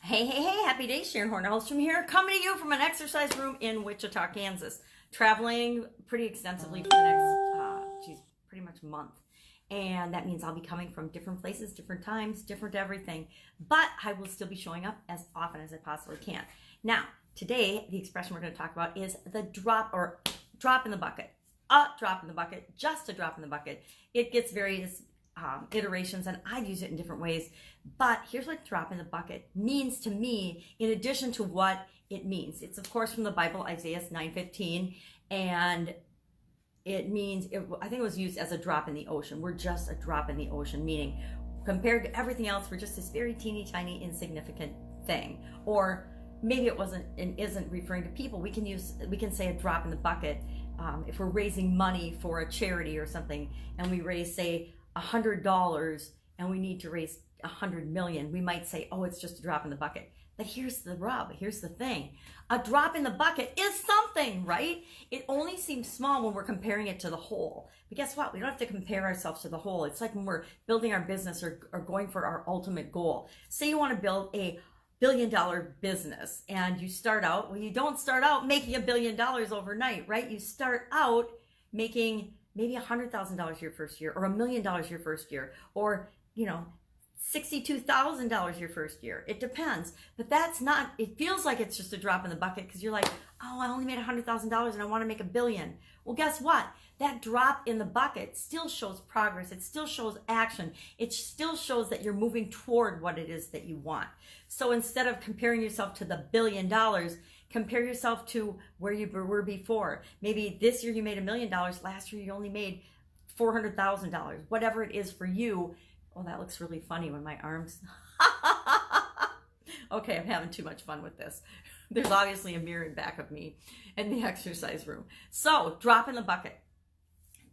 Hey, happy day, Sharon Horne-Ellstrom here, coming to you from an exercise room in Wichita, Kansas. Traveling pretty extensively for the next, pretty much a month. And that means I'll be coming from different places, different times, different everything. But I will still be showing up as often as I possibly can. Now, today, the expression we're going to talk about is the drop in the bucket. A drop in the bucket, just a drop in the bucket. It gets various iterations, and I use it in different ways. But here's what drop in the bucket means to me, in addition to what it means. It's, of course, from the Bible, Isaiah 9:15, and it means, I think it was used as a drop in the ocean. We're just a drop in the ocean, meaning compared to everything else, we're just this very teeny tiny insignificant thing. Or maybe it wasn't and isn't referring to people. We can say a drop in the bucket if we're raising money for a charity or something, and we raise, say, $100, and we need to raise 100 million. We might say, oh, it's just a drop in the bucket. But here's the rub. Here's the thing. A drop in the bucket is something, right? It only seems small when we're comparing it to the whole. But guess what? We don't have to compare ourselves to the whole. It's like when we're building our business or going for our ultimate goal. Say you want to build a billion-dollar business, and you start out, well, you don't start out making $1 billion overnight, right? You start out making maybe $100,000 your first year, or $1 million your first year, or, $62,000 your first year. It depends. But that's not, it feels like it's just a drop in the bucket because you're like, oh, I only made $100,000 and I want to make $1 billion. Well, guess what? That drop in the bucket still shows progress. It still shows action. It still shows that you're moving toward what it is that you want. So instead of comparing yourself to the $1 billion, compare yourself to where you were before. Maybe this year you made $1 million. Last year you only made $400,000. Whatever it is for you. Oh, that looks really funny when my arms... Okay, I'm having too much fun with this. There's obviously a mirror in back of me in the exercise room. So, drop in the bucket.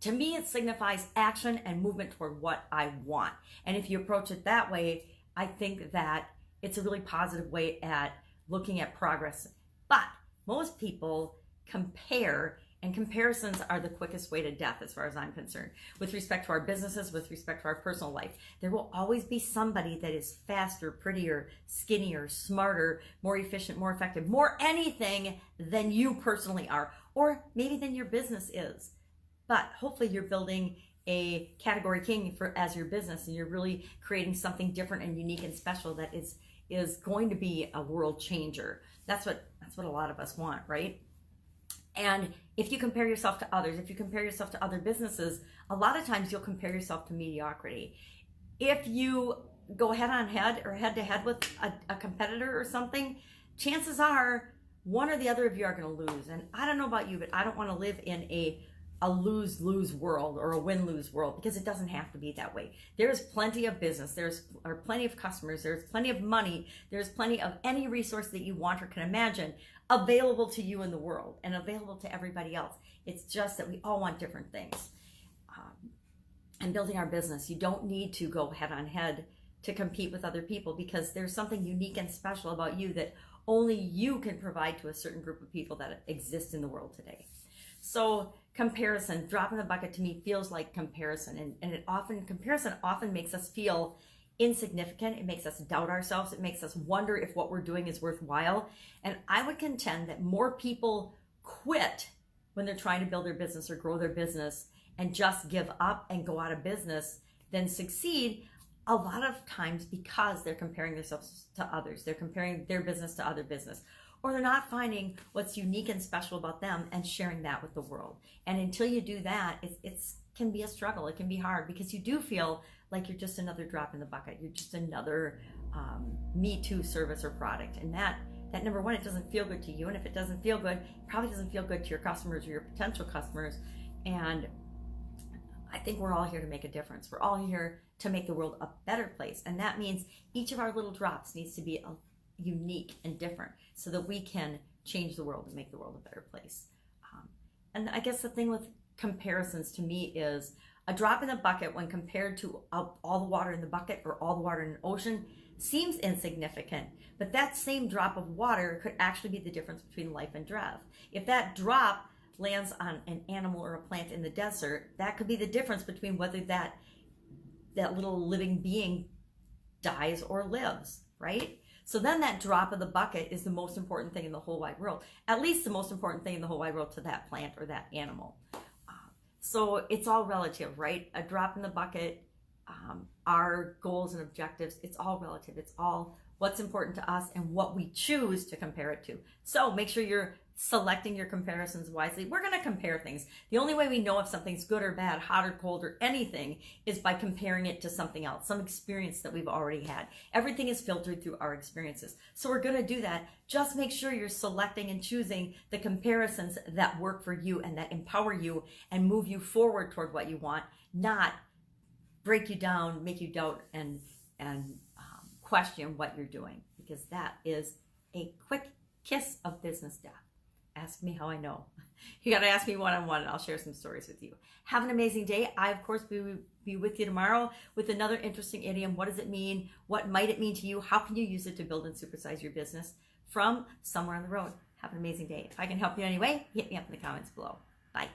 To me, it signifies action and movement toward what I want. And if you approach it that way, I think that it's a really positive way at looking at progress. But most people compare, and comparisons are the quickest way to death as far as I'm concerned. With respect to our businesses, with respect to our personal life, there will always be somebody that is faster, prettier, skinnier, smarter, more efficient, more effective, more anything than you personally are, or maybe than your business is. But hopefully you're building a category king as your business, and you're really creating something different and unique and special that is going to be a world changer. That's what a lot of us want, right? And if you compare yourself to others, if you compare yourself to other businesses, a lot of times you'll compare yourself to mediocrity. If you go head to head with a competitor or something, chances are one or the other of you are going to lose. And I don't know about you, but I don't want to live in a lose-lose world or a win-lose world, because it doesn't have to be that way. There's plenty of business, there's plenty of customers, there's plenty of money, there's plenty of any resource that you want or can imagine available to you in the world and available to everybody else. It's just that we all want different things. And building our business, you don't need to go head on head to compete with other people, because there's something unique and special about you that only you can provide to a certain group of people that exist in the world today. So comparison, drop in the bucket, to me feels like comparison, and comparison often makes us feel insignificant. It makes us doubt ourselves. It makes us wonder if what we're doing is worthwhile. And I would contend that more people quit when they're trying to build their business or grow their business and just give up and go out of business than succeed, a lot of times because they're comparing themselves to others. They're comparing their business to other business. Or they're not finding what's unique and special about them and sharing that with the world. And until you do that, it can be a struggle. It can be hard, because you do feel like you're just another drop in the bucket. You're just another Me Too service or product. And that number one, it doesn't feel good to you. And if it doesn't feel good, it probably doesn't feel good to your customers or your potential customers. And I think we're all here to make a difference. We're all here to make the world a better place. And that means each of our little drops needs to be unique and different, so that we can change the world and make the world a better place. And I guess the thing with comparisons to me is a drop in the bucket, when compared to all the water in the bucket or all the water in an ocean, seems insignificant. But that same drop of water could actually be the difference between life and death. If that drop lands on an animal or a plant in the desert, that could be the difference between whether that little living being dies or lives, right? So then that drop of the bucket is the most important thing in the whole wide world, at least the most important thing in the whole wide world to that plant or that animal. So it's all relative, right? A drop in the bucket, our goals and objectives, it's all relative. It's all what's important to us and what we choose to compare it to. So make sure you're selecting your comparisons wisely. We're going to compare things. The only way we know if something's good or bad, hot or cold or anything is by comparing it to something else, some experience that we've already had. Everything is filtered through our experiences. So we're going to do that. Just make sure you're selecting and choosing the comparisons that work for you and that empower you and move you forward toward what you want, not break you down, make you doubt and question what you're doing, because that is a quick kiss of business death. Ask me how I know. You got to ask me one-on-one and I'll share some stories with you. Have an amazing day. I, of course, will be with you tomorrow with another interesting idiom. What does it mean? What might it mean to you? How can you use it to build and supersize your business from somewhere on the road? Have an amazing day. If I can help you in any way, hit me up in the comments below. Bye.